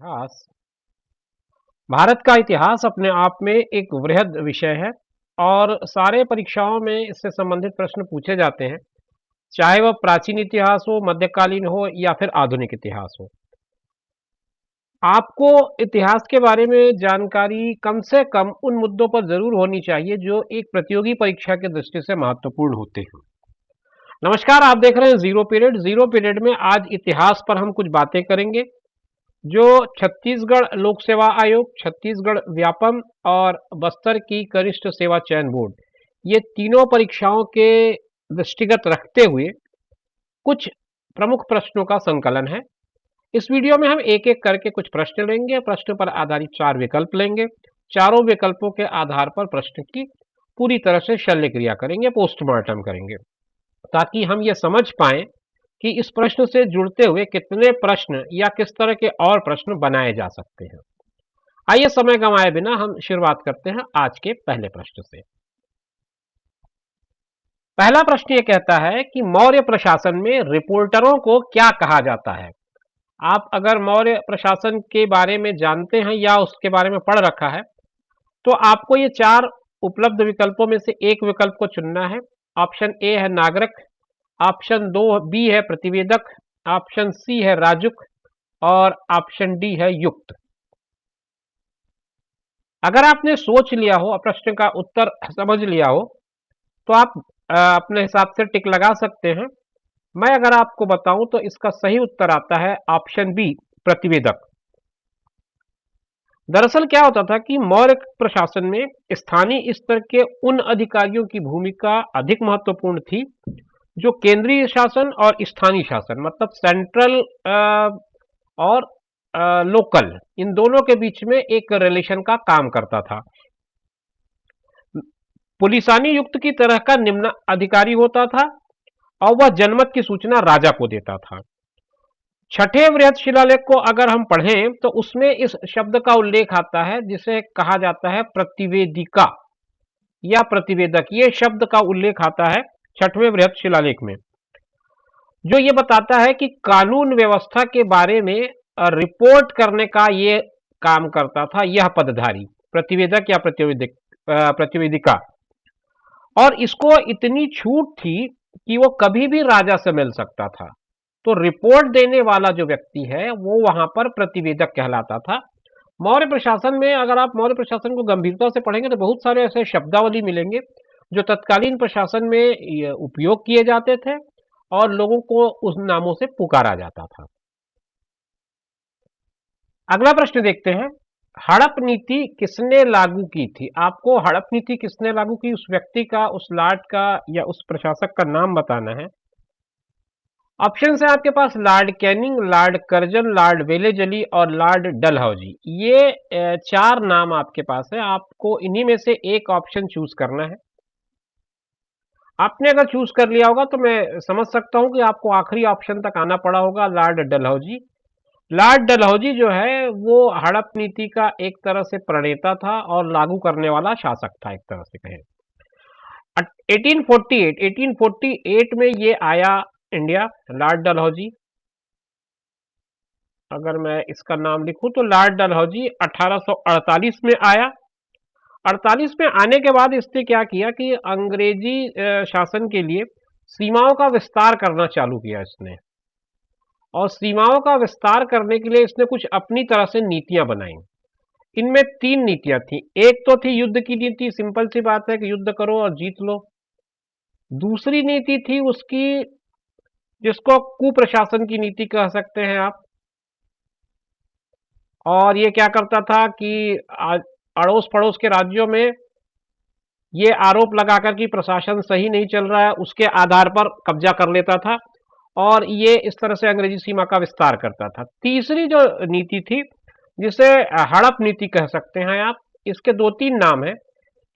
इतिहास। भारत का इतिहास अपने आप में एक वृहद विषय है और सारे परीक्षाओं में इससे संबंधित प्रश्न पूछे जाते हैं, चाहे वह प्राचीन इतिहास हो, मध्यकालीन हो या फिर आधुनिक इतिहास हो। आपको इतिहास के बारे में जानकारी कम से कम उन मुद्दों पर ज़रूर होनी चाहिए जो एक प्रतियोगी परीक्षा की दृष्टि से महत्वपूर्ण होते हैं। नमस्कार, आप देख रहे हैं ज़ीरो पीरियड। ज़ीरो पीरियड में आज इतिहास पर हम कुछ बातें करेंगे जो छत्तीसगढ़ लोक सेवा आयोग, छत्तीसगढ़ व्यापम और बस्तर की कनिष्ठ सेवा चयन बोर्ड, ये तीनों परीक्षाओं के दृष्टिगत रखते हुए कुछ प्रमुख प्रश्नों का संकलन है। इस वीडियो में हम एक एक करके कुछ प्रश्न लेंगे, प्रश्न पर आधारित 4 विकल्प लेंगे। चारों विकल्पों के आधार पर प्रश्न की पूरी तरह से शल्य क्रिया करेंगे, पोस्टमार्टम करेंगे, ताकि हम ये समझ पाएं कि इस प्रश्न से जुड़ते हुए कितने प्रश्न या किस तरह के और प्रश्न बनाए जा सकते हैं। आइए समय गंवाए बिना हम शुरुआत करते हैं आज के पहले प्रश्न से। पहला प्रश्न ये कहता है कि मौर्य प्रशासन में रिपोर्टरों को क्या कहा जाता है। आप अगर मौर्य प्रशासन के बारे में जानते हैं या उसके बारे में पढ़ रखा है तो आपको ये 4 उपलब्ध विकल्पों में से एक विकल्प को चुनना है। ऑप्शन ए है नागरिक, ऑप्शन 2 बी है प्रतिवेदक, ऑप्शन सी है राजुक और ऑप्शन डी है युक्त। अगर आपने सोच लिया हो, प्रश्न का उत्तर समझ लिया हो, तो आप अपने हिसाब से टिक लगा सकते हैं। मैं अगर आपको बताऊं तो इसका सही उत्तर आता है ऑप्शन बी प्रतिवेदक। दरअसल क्या होता था कि मौर्य प्रशासन में स्थानीय स्तर के उन अधिकारियों की भूमिका अधिक महत्वपूर्ण थी जो केंद्रीय शासन और स्थानीय शासन मतलब सेंट्रल और लोकल, इन दोनों के बीच में एक रिलेशन का काम करता था। पुलिसानी युक्त की तरह का निम्न अधिकारी होता था और वह जनमत की सूचना राजा को देता था। छठे वृहत शिलालेख को अगर हम पढ़ें तो उसमें इस शब्द का उल्लेख आता है जिसे कहा जाता है प्रतिवेदिका या प्रतिवेदक। ये शब्द का उल्लेख आता है छठवें वृहत शिलालेख में, जो ये बताता है कि कानून व्यवस्था के बारे में रिपोर्ट करने का ये काम करता था यह पदधारी, प्रतिवेदक या प्रतिवेदिका। और इसको इतनी छूट थी कि वो कभी भी राजा से मिल सकता था। तो रिपोर्ट देने वाला जो व्यक्ति है वो वहां पर प्रतिवेदक कहलाता था। मौर्य प्रशासन में अगर आप मौर्य प्रशासन को गंभीरता से पढ़ेंगे तो बहुत सारे ऐसे शब्दावली मिलेंगे जो तत्कालीन प्रशासन में उपयोग किए जाते थे और लोगों को उस नामों से पुकारा जाता था। अगला प्रश्न देखते हैं, हड़प नीति किसने लागू की थी। आपको हड़प नीति किसने लागू की, उस व्यक्ति का, उस लॉर्ड का या उस प्रशासक का नाम बताना है। ऑप्शन है आपके पास Lord Canning, Lord Curzon, Lord Wellesley और लॉर्ड डलहौजी। ये 4 नाम आपके पास है। आपको इन्हीं में से एक ऑप्शन चूज करना है। आपने अगर चूज कर लिया होगा तो मैं समझ सकता हूं कि आपको आखिरी ऑप्शन तक आना पड़ा होगा, लॉर्ड डलहौजी। लॉर्ड डलहौजी जो है वो हड़प नीति का एक तरह से प्रणेता था और लागू करने वाला शासक था, एक तरह से कहें। 1848 में ये आया इंडिया, लॉर्ड डलहौजी। अगर मैं इसका नाम लिखूं तो लॉर्ड डलहौजी 1848 में आया। 48 में आने के बाद इसने क्या किया कि अंग्रेजी शासन के लिए सीमाओं का विस्तार करना चालू किया इसने, और सीमाओं का विस्तार करने के लिए इसने कुछ अपनी तरह से नीतियां बनाई। इनमें 3 नीतियां थी। एक तो थी युद्ध की नीति, सिंपल सी बात है कि युद्ध करो और जीत लो। दूसरी नीति थी उसकी जिसको कुप्रशासन की नीति कह सकते हैं आप, और ये क्या करता था कि अड़ोस पड़ोस के राज्यों में ये आरोप लगाकर कि प्रशासन सही नहीं चल रहा है, उसके आधार पर कब्जा कर लेता था और ये इस तरह से अंग्रेजी सीमा का विस्तार करता था। तीसरी जो नीति थी जिसे हड़प नीति कह सकते हैं आप, इसके 2-3 नाम हैं।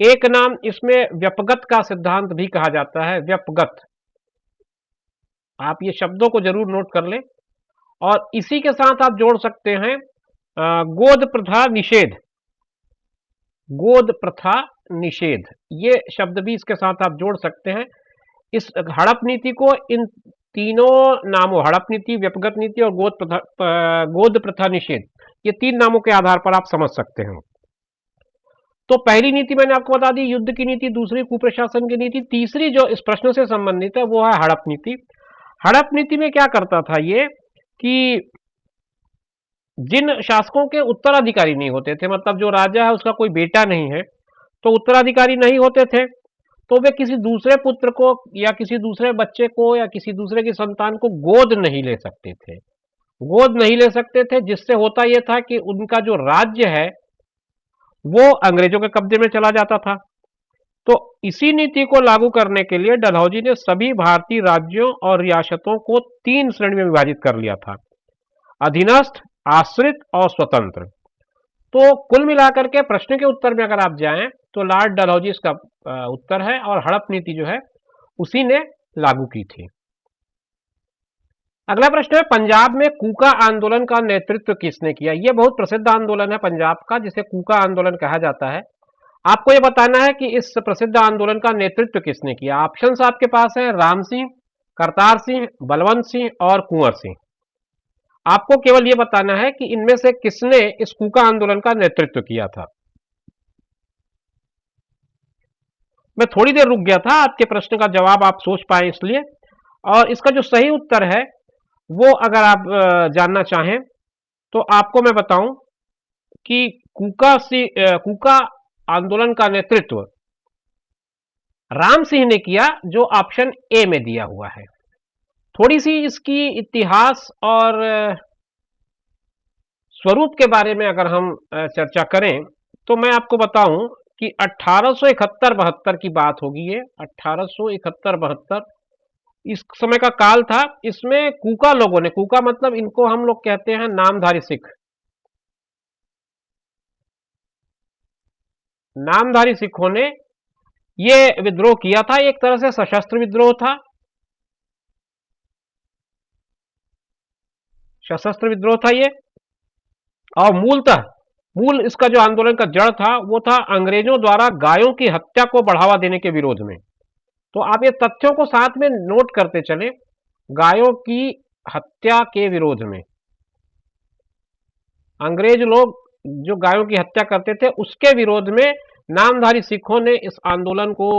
एक नाम इसमें व्यपगत का सिद्धांत भी कहा जाता है, व्यपगत। आप ये शब्दों को जरूर नोट कर लें। और इसी के साथ आप जोड़ सकते हैं गोद प्रथा निषेध, गोद प्रथा निषेध, ये शब्द भी इसके साथ आप जोड़ सकते हैं। इस हड़प नीति को इन तीनों नामों, हड़प नीति, व्यपगत नीति और गोद प्रथा निषेध, ये 3 नामों के आधार पर आप समझ सकते हैं। तो पहली नीति मैंने आपको बता दी युद्ध की नीति, दूसरी कुप्रशासन की नीति, तीसरी जो इस प्रश्न से संबंधित है वो है हड़प नीति। हड़प नीति में क्या करता था ये कि जिन शासकों के उत्तराधिकारी नहीं होते थे, मतलब जो राजा है उसका कोई बेटा नहीं है, तो उत्तराधिकारी नहीं होते थे, तो वे किसी दूसरे पुत्र को या किसी दूसरे बच्चे को या किसी दूसरे की संतान को गोद नहीं ले सकते थे। गोद नहीं ले सकते थे, जिससे होता यह था कि उनका जो राज्य है वो अंग्रेजों के कब्जे में चला जाता था। तो इसी नीति को लागू करने के लिए डलहौजी ने सभी भारतीय राज्यों और रियासतों को 3 श्रेणी में विभाजित कर लिया था: अधीनस्थ, आश्रित और स्वतंत्र। तो कुल मिलाकर के प्रश्न के उत्तर में अगर आप जाएं तो लॉर्ड डलहौजी इसका उत्तर है, और हड़प नीति जो है उसी ने लागू की थी। अगला प्रश्न है, पंजाब में कूका आंदोलन का नेतृत्व किसने किया? यह बहुत प्रसिद्ध आंदोलन है पंजाब का, जिसे कूका आंदोलन कहा जाता है। आपको यह बताना है कि इस प्रसिद्ध आंदोलन का नेतृत्व किसने किया। ऑप्शंस आपके पास है राम सिंह, करतार सिंह, बलवंत सिंह और कुंवर सिंह। आपको केवल यह बताना है कि इनमें से किसने इस कूका आंदोलन का नेतृत्व किया था। मैं थोड़ी देर रुक गया था आपके प्रश्न का जवाब आप सोच पाए इसलिए, और इसका जो सही उत्तर है वो अगर आप जानना चाहें तो आपको मैं बताऊं कि कूका आंदोलन का नेतृत्व राम सिंह ने किया, जो ऑप्शन ए में दिया हुआ है। थोड़ी सी इसकी इतिहास और स्वरूप के बारे में अगर हम चर्चा करें तो मैं आपको बताऊं कि 1871-72 की बात होगी। ये 1871-72 इस समय का काल था। इसमें कूका लोगों ने, कूका मतलब इनको हम लोग कहते हैं नामधारी सिख, नामधारी सिखों ने ये विद्रोह किया था। एक तरह से सशस्त्र विद्रोह था, सशस्त्र विद्रोह था ये। और मूल इसका जो आंदोलन का जड़ था वो था अंग्रेजों द्वारा गायों की हत्या को बढ़ावा देने के विरोध में। तो आप ये तथ्यों को साथ में नोट करते चलें, गायों की हत्या के विरोध में अंग्रेज लोग जो गायों की हत्या करते थे उसके विरोध में नामधारी सिखों ने इस आंदोलन को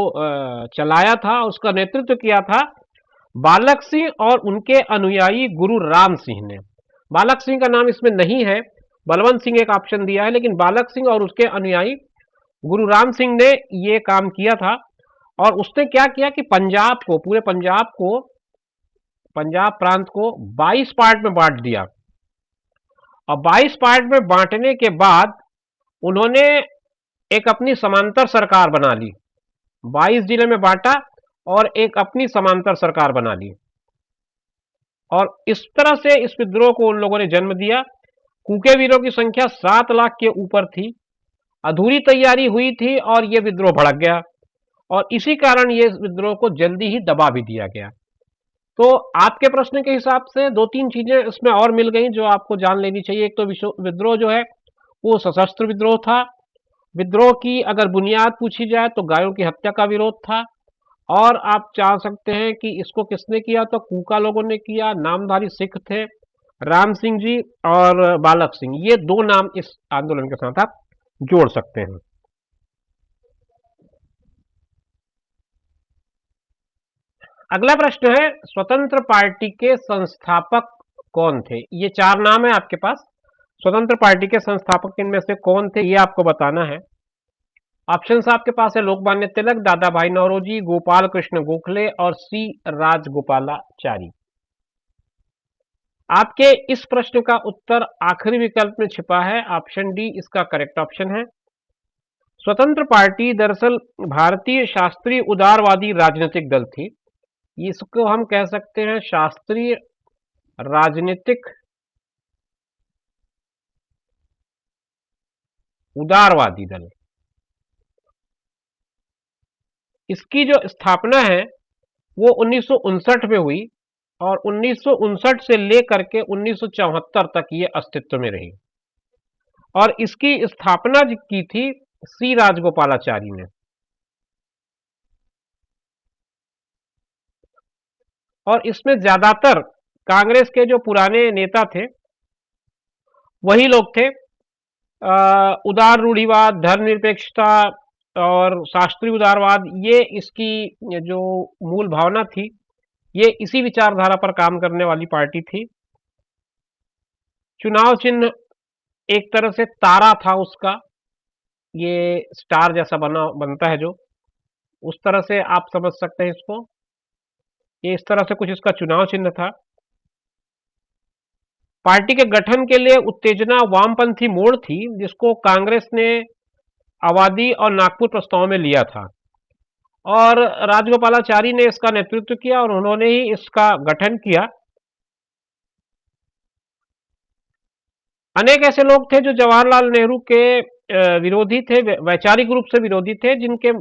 चलाया था। उसका नेतृत्व किया था बालक सिंह और उनके अनुयायी गुरु राम सिंह ने। बालक सिंह का नाम इसमें नहीं है, बलवंत सिंह एक ऑप्शन दिया है, लेकिन बालक सिंह और उसके अनुयायी गुरु राम सिंह ने ये काम किया था। और उसने क्या किया कि पंजाब को, पूरे पंजाब को, पंजाब प्रांत को 22 पार्ट में बांट दिया। और 22 पार्ट में बांटने के बाद उन्होंने एक अपनी समांतर सरकार बना ली। 22 जिले में बांटा और एक अपनी समांतर सरकार बना ली, और इस तरह से इस विद्रोह को उन लोगों ने जन्म दिया। कूके वीरों की संख्या 7 लाख के ऊपर थी, अधूरी तैयारी हुई थी और यह विद्रोह भड़क गया, और इसी कारण ये विद्रोह को जल्दी ही दबा भी दिया गया। तो आपके प्रश्न के हिसाब से 2-3 चीजें इसमें और मिल गई जो आपको जान लेनी चाहिए। एक तो विद्रोह जो है वो सशस्त्र विद्रोह था। विद्रोह की अगर बुनियाद पूछी जाए तो गायों की हत्या का विरोध था। और आप चाह सकते हैं कि इसको किसने किया, तो कूका लोगों ने किया, नामधारी सिख थे राम सिंह जी और बालक सिंह, ये 2 नाम इस आंदोलन के साथ आप जोड़ सकते हैं। अगला प्रश्न है, स्वतंत्र पार्टी के संस्थापक कौन थे? ये 4 नाम है आपके पास। स्वतंत्र पार्टी के संस्थापक इनमें से कौन थे ये आपको बताना है। ऑप्शंस आपके पास है लोकमान्य तिलक, दादा भाई नौरोजी, गोपाल कृष्ण गोखले और सी राजगोपालाचारी। आपके इस प्रश्न का उत्तर आखिरी विकल्प में छिपा है, ऑप्शन डी इसका करेक्ट ऑप्शन है। स्वतंत्र पार्टी दरअसल भारतीय शास्त्रीय उदारवादी राजनीतिक दल थी। इसको हम कह सकते हैं शास्त्रीय राजनीतिक उदारवादी दल। इसकी जो स्थापना है वो 1959 में हुई, और 1959 से लेकर के 1974 तक ये अस्तित्व में रही, और इसकी स्थापना की थी सी राजगोपालाचारी ने। और इसमें ज्यादातर कांग्रेस के जो पुराने नेता थे वही लोग थे। उदार रूढ़िवाद, धर्मनिरपेक्षता और शास्त्रीय उदारवाद, ये इसकी जो मूल भावना थी, ये इसी विचारधारा पर काम करने वाली पार्टी थी। चुनाव चिन्ह एक तरह से तारा था उसका, ये स्टार जैसा बनता है जो, उस तरह से आप समझ सकते हैं इसको। ये इस तरह से कुछ इसका चुनाव चिन्ह था। पार्टी के गठन के लिए उत्तेजना वामपंथी मोड़ थी, जिसको कांग्रेस ने आबादी और नागपुर प्रस्ताव में लिया था, और राजगोपालाचारी ने इसका नेतृत्व किया और उन्होंने ही इसका गठन किया। अनेक ऐसे लोग थे जो जवाहरलाल नेहरू के विरोधी थे, वैचारिक रूप से विरोधी थे, जिनके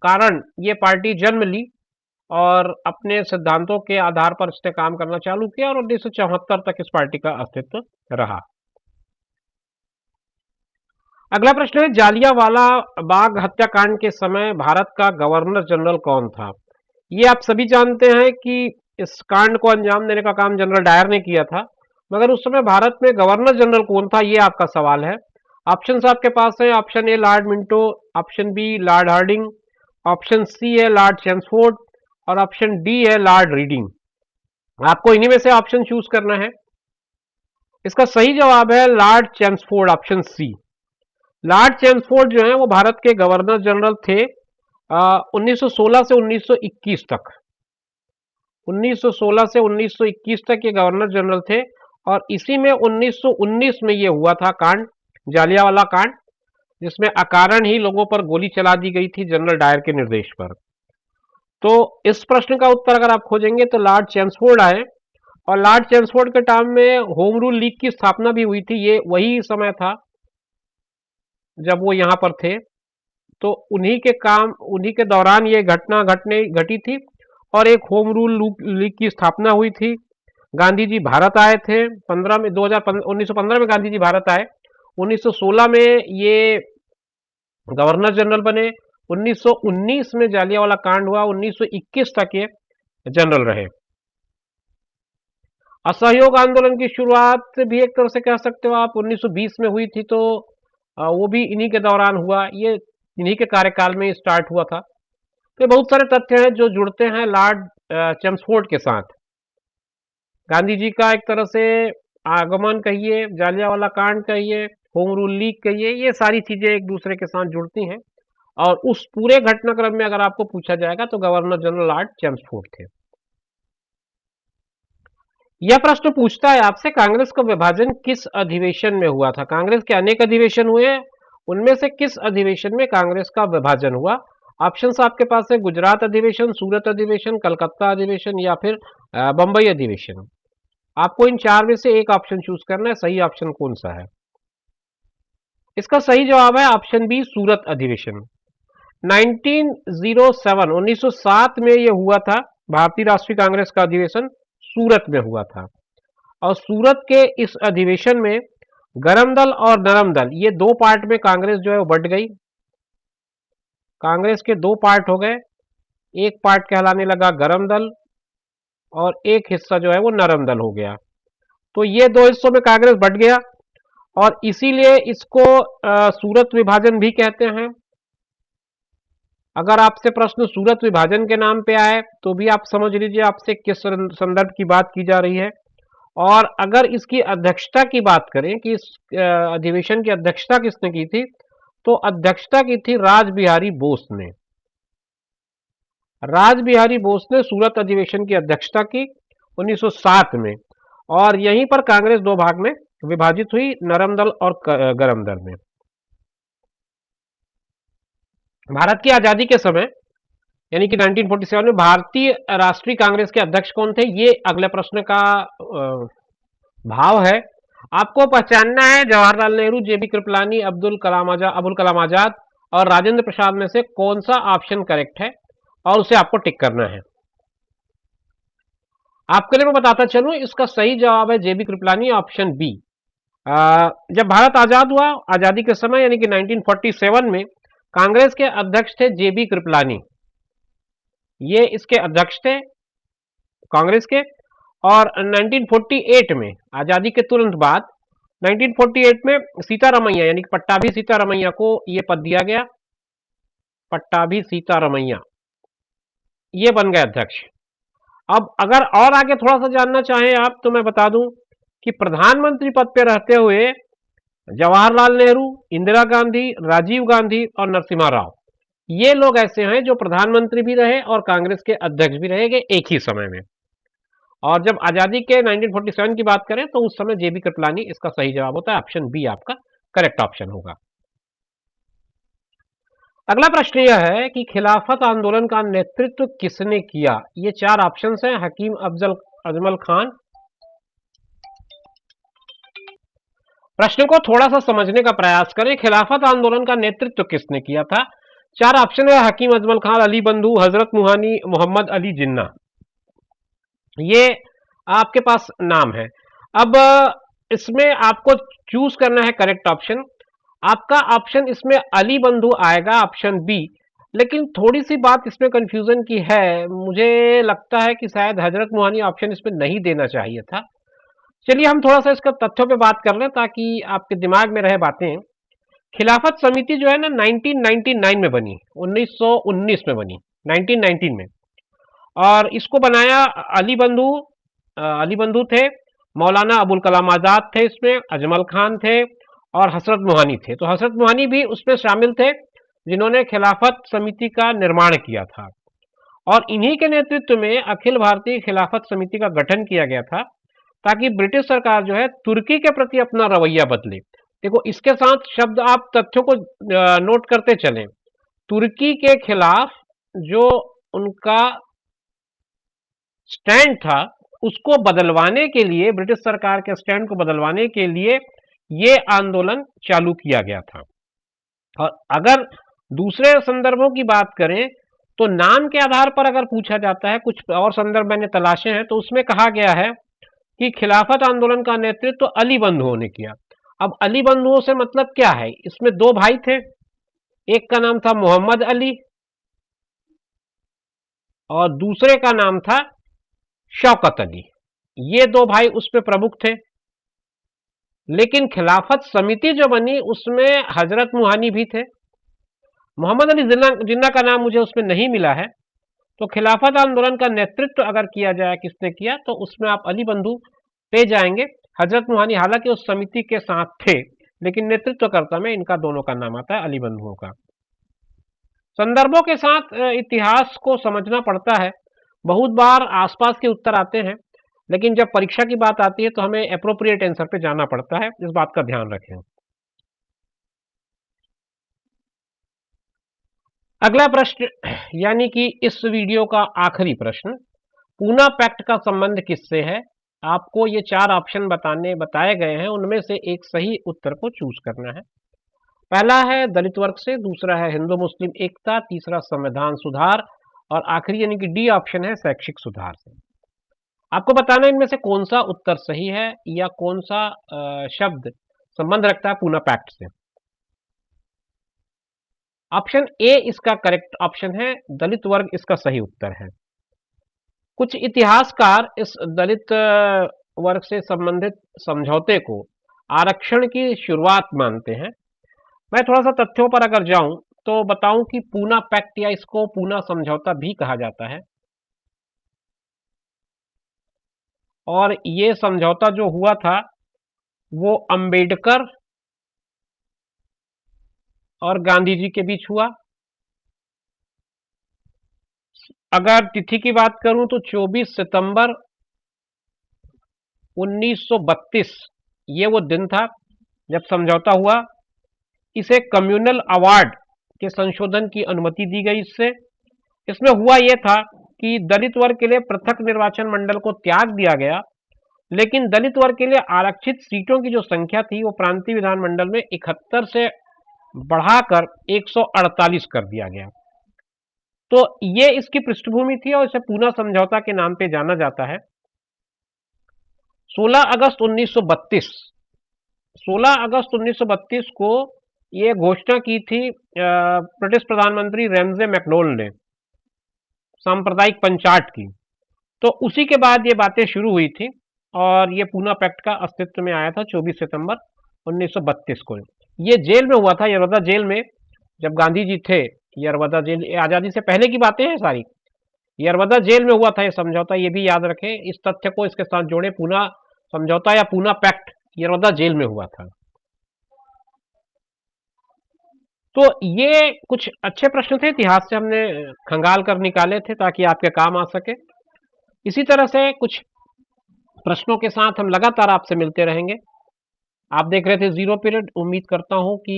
कारण ये पार्टी जन्म ली और अपने सिद्धांतों के आधार पर इसने काम करना चालू किया, और 1974 तक इस पार्टी का अस्तित्व रहा। अगला प्रश्न है, जालियांवाला बाग हत्याकांड के समय भारत का गवर्नर जनरल कौन था? ये आप सभी जानते हैं कि इस कांड को अंजाम देने का काम जनरल डायर ने किया था, मगर उस समय भारत में गवर्नर जनरल कौन था, ये आपका सवाल है। ऑप्शन आपके पास है, option A Lord Minto, option B Lord Hardinge, option C है लॉर्ड चैम्सफोर्ड, और ऑप्शन डी है लॉर्ड रीडिंग। आपको इन्हीं में से ऑप्शन चूज करना है। इसका सही जवाब है Lord Chelmsford, option C. Lord Chelmsford जो है वो भारत के गवर्नर जनरल थे 1916 से 1921 तक। 1916 से 1921 तक ये गवर्नर जनरल थे, और इसी में 1919 में ये हुआ था कांड, जालियांवाला कांड, जिसमें अकारण ही लोगों पर गोली चला दी गई थी जनरल डायर के निर्देश पर। तो इस प्रश्न का उत्तर अगर आप खोजेंगे तो लॉर्ड चैम्सफोर्ड आए, और लॉर्ड चैम्सफोर्ड के टाइम में होम रूल लीग की स्थापना भी हुई थी। ये वही समय था जब वो यहाँ पर थे, तो उन्हीं के दौरान ये घटना घटी थी, और एक होम रूल लीग की स्थापना हुई थी। गांधी जी भारत आए थे 1915 में गांधी जी भारत आए। 1916 में ये गवर्नर जनरल बने। 1919 में जालियांवाला कांड हुआ। 1921 तक ये जनरल रहे। असहयोग आंदोलन की शुरुआत भी एक तरह से कह सकते हो आप 1920 में हुई थी, तो वो भी इन्हीं के दौरान हुआ, ये इन्हीं के कार्यकाल में स्टार्ट हुआ था। तो बहुत सारे तथ्य हैं जो जुड़ते हैं लॉर्ड चैम्सफोर्ड के साथ। गांधी जी का एक तरह से आगमन कहिए, जालियांवाला कांड कहिए, होम रूल लीग कहिए, ये सारी चीजें एक दूसरे के साथ जुड़ती हैं, और उस पूरे घटनाक्रम में अगर आपको पूछा जाएगा तो गवर्नर जनरल लॉर्ड चैम्सफोर्ड थे। यह प्रश्न पूछता है आपसे, कांग्रेस का विभाजन किस अधिवेशन में हुआ था? कांग्रेस के अनेक अधिवेशन हुए, उनमें से किस अधिवेशन में कांग्रेस का विभाजन हुआ? ऑप्शंस आपके पास है, गुजरात अधिवेशन, सूरत अधिवेशन, कलकत्ता अधिवेशन, या फिर बंबई अधिवेशन। आपको इन चार में से एक ऑप्शन चूज करना है। सही ऑप्शन कौन सा है? इसका सही जवाब है ऑप्शन बी, सूरत अधिवेशन। 1907 में यह हुआ था। भारतीय राष्ट्रीय कांग्रेस का अधिवेशन सूरत में हुआ था, और सूरत के इस अधिवेशन में गरम दल और नरम दल, ये दो पार्ट में कांग्रेस जो है वो बट गई। कांग्रेस के दो पार्ट हो गए, एक पार्ट कहलाने लगा गरम दल, और एक हिस्सा जो है वो नरम दल हो गया। तो ये दो हिस्सों में कांग्रेस बट गया, और इसीलिए इसको सूरत विभाजन भी कहते हैं। अगर आपसे प्रश्न सूरत विभाजन के नाम पे आए तो भी आप समझ लीजिए आपसे किस संदर्भ की बात की जा रही है। और अगर इसकी अध्यक्षता की बात करें कि इस अधिवेशन की अध्यक्षता किसने की थी, तो अध्यक्षता की थी राज बिहारी बोस ने। राज बिहारी बोस ने सूरत अधिवेशन की अध्यक्षता की 1907 में, और यहीं पर कांग्रेस दो भाग में विभाजित हुई, नरम दल और गरम दल में। भारत की आजादी के समय यानी कि 1947 में भारतीय राष्ट्रीय कांग्रेस के अध्यक्ष कौन थे, ये अगले प्रश्न का भाव है। आपको पहचानना है जवाहरलाल नेहरू, जेबी कृपलानी, अब्दुल कलाम आजाद और राजेंद्र प्रसाद में से कौन सा ऑप्शन करेक्ट है, और उसे आपको टिक करना है। आपके लिए मैं बताता चलूं, इसका सही जवाब है जेबी कृपलानी, ऑप्शन बी। जब भारत आजाद हुआ, आजादी के समय यानी कि 1947 में कांग्रेस के अध्यक्ष थे जेबी कृपलानी। ये इसके अध्यक्ष थे कांग्रेस के, और 1948 में आजादी के तुरंत बाद 1948 में सीतारमैया यानी कि पट्टाभी सीतारमैया को ये पद दिया गया। पट्टाभी सीतारमैया ये बन गए अध्यक्ष। अब अगर और आगे थोड़ा सा जानना चाहें आप तो मैं बता दूं कि प्रधानमंत्री पद पे रहते हुए जवाहरलाल नेहरू, इंदिरा गांधी, राजीव गांधी और नरसिम्हा राव ये लोग ऐसे हैं जो प्रधानमंत्री भी रहे और कांग्रेस के अध्यक्ष भी रहेंगे एक ही समय में। और जब आजादी के 1947 की बात करें तो उस समय जेबी कृपलानी इसका सही जवाब होता है। ऑप्शन बी आपका करेक्ट ऑप्शन होगा। अगला प्रश्न यह है कि खिलाफत आंदोलन का नेतृत्व किसने किया। ये चार ऑप्शन हैं। हकीम अफजल अजमल खान। प्रश्न को थोड़ा सा समझने का प्रयास करें। खिलाफत आंदोलन का नेतृत्व किसने किया था। चार ऑप्शन है। हकीम अजमल खान, अली बंधु, हजरत मुहानी, मोहम्मद अली जिन्ना। ये आपके पास नाम है। अब इसमें आपको चूज करना है करेक्ट ऑप्शन। आपका ऑप्शन इसमें अली बंधु आएगा, ऑप्शन बी। लेकिन थोड़ी सी बात इसमें कंफ्यूजन की है। मुझे लगता है कि शायद हजरत मुहानी ऑप्शन इसमें नहीं देना चाहिए था। चलिए हम थोड़ा सा इसका तथ्यों पे बात कर लें ताकि आपके दिमाग में रहे बातें। खिलाफत समिति जो है ना 1999 में बनी, 1919 में बनी, 1919 में। और इसको बनाया अली बंधु थे, मौलाना अबुल कलाम आजाद थे, इसमें अजमल खान थे और हसरत मोहानी थे। तो हसरत मोहानी भी उसमें शामिल थे जिन्होंने खिलाफत समिति का निर्माण किया था। और इन्हीं के नेतृत्व में अखिल भारतीय खिलाफत समिति का गठन किया गया था ताकि ब्रिटिश सरकार जो है तुर्की के प्रति अपना रवैया बदले। देखो इसके साथ शब्द आप तथ्यों को नोट करते चलें। तुर्की के खिलाफ जो उनका स्टैंड था उसको बदलवाने के लिए, ब्रिटिश सरकार के स्टैंड को बदलवाने के लिए ये आंदोलन चालू किया गया था। और अगर दूसरे संदर्भों की बात करें तो नाम के आधार पर अगर पूछा जाता है, कुछ और संदर्भ मैंने तलाशे हैं तो उसमें कहा गया है कि खिलाफत आंदोलन का नेतृत्व तो अली बंधुओं ने किया। अब अली बंधुओं से मतलब क्या है, इसमें दो भाई थे, एक का नाम था मोहम्मद अली और दूसरे का नाम था शौकत अली। ये दो भाई उसमें प्रमुख थे। लेकिन खिलाफत समिति जो बनी उसमें हजरत मुहानी भी थे। मोहम्मद अली जिन्ना का नाम मुझे उसमें नहीं मिला है। तो खिलाफत आंदोलन का नेतृत्व अगर किया जाए किसने किया तो उसमें आप अली बंधु पे जाएंगे। हजरत मुहानी हालांकि उस समिति के साथ थे लेकिन नेतृत्वकर्ता में इनका दोनों का नाम आता है, अली बंधुओं का। संदर्भों के साथ इतिहास को समझना पड़ता है। बहुत बार आसपास के उत्तर आते हैं लेकिन जब परीक्षा की बात आती है तो हमें एप्रोप्रिएट आंसर पे जाना पड़ता है, इस बात का ध्यान रखें। अगला प्रश्न यानी कि इस वीडियो का आखिरी प्रश्न, पूना पैक्ट का संबंध किससे है। आपको ये चार ऑप्शन बताए गए हैं, उनमें से एक सही उत्तर को चूज करना है। पहला है दलित वर्ग से, दूसरा है हिंदू मुस्लिम एकता, तीसरा संविधान सुधार और आखिरी यानी कि डी ऑप्शन है शैक्षिक सुधार से। आपको बताना इनमें से कौन सा उत्तर सही है या कौन सा शब्द संबंध रखता है पूना पैक्ट से। ऑप्शन ए इसका करेक्ट ऑप्शन है, दलित वर्ग इसका सही उत्तर है। कुछ इतिहासकार इस दलित वर्ग से संबंधित समझौते को आरक्षण की शुरुआत मानते हैं। मैं थोड़ा सा तथ्यों पर अगर जाऊं तो बताऊं कि पूना पैक्ट या इसको पूना समझौता भी कहा जाता है। और ये समझौता जो हुआ था वो अंबेडकर और गांधी जी के बीच हुआ। अगर तिथि की बात करूं तो 24 सितंबर 1932 ये वो दिन था जब समझौता हुआ। इसे कम्युनल अवार्ड के संशोधन की अनुमति दी गई। इसमें हुआ यह था कि दलित वर्ग के लिए पृथक निर्वाचन मंडल को त्याग दिया गया, लेकिन दलित वर्ग के लिए आरक्षित सीटों की जो संख्या थी वो प्रांतीय विधानमंडल में 71 से बढ़ाकर 148 कर दिया गया। तो ये इसकी पृष्ठभूमि थी और इसे पूना समझौता के नाम पे जाना जाता है। 16 अगस्त 1932 को ये घोषणा की थी ब्रिटिश प्रधानमंत्री रैमजे मैकडोनल्ड ने सांप्रदायिक पंचायत की। तो उसी के बाद ये बातें शुरू हुई थी और ये पूना पैक्ट का अस्तित्व में आया था 24 सितंबर 1932 को। ये जेल में हुआ था, यरवदा जेल में, जब गांधी जी थे। यरवदा जेल, आजादी से पहले की बातें हैं सारी। यरवदा जेल में हुआ था ये समझौता, ये भी याद रखें, इस तथ्य को इसके साथ जोड़े। पूना समझौता या पूना पैक्ट यरवदा जेल में हुआ था। तो ये कुछ अच्छे प्रश्न थे, इतिहास से हमने खंगाल कर निकाले थे ताकि आपके काम आ सके। इसी तरह से कुछ प्रश्नों के साथ हम लगातार आपसे मिलते रहेंगे। आप देख रहे थे जीरो पीरियड। उम्मीद करता हूं कि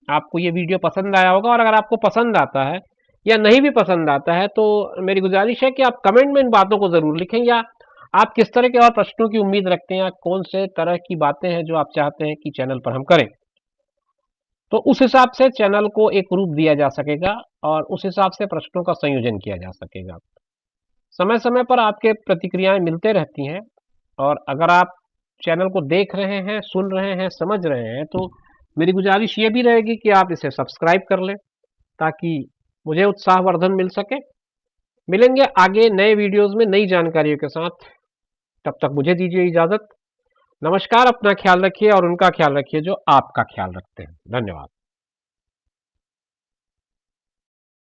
आपको ये वीडियो पसंद आया होगा, और अगर आपको पसंद आता है या नहीं भी पसंद आता है तो मेरी गुजारिश है कि आप कमेंट में इन बातों को जरूर लिखें, या आप किस तरह के और प्रश्नों की उम्मीद रखते हैं, कौन से तरह की बातें हैं जो आप चाहते हैं कि चैनल पर हम करें। तो उस हिसाब से चैनल को एक रूप दिया जा सकेगा और उस हिसाब से प्रश्नों का संयोजन किया जा सकेगा। समय समय पर आपके प्रतिक्रियाएं मिलते रहती हैं, और अगर आप चैनल को देख रहे हैं, सुन रहे हैं, समझ रहे हैं, तो मेरी गुजारिश ये भी रहेगी कि आप इसे सब्सक्राइब कर लें ताकि मुझे उत्साहवर्धन मिल सके। मिलेंगे आगे नए वीडियोस में नई जानकारियों के साथ। तब तक मुझे दीजिए इजाजत। नमस्कार, अपना ख्याल रखिए और उनका ख्याल रखिए जो आपका ख्याल रखते हैं। धन्यवाद।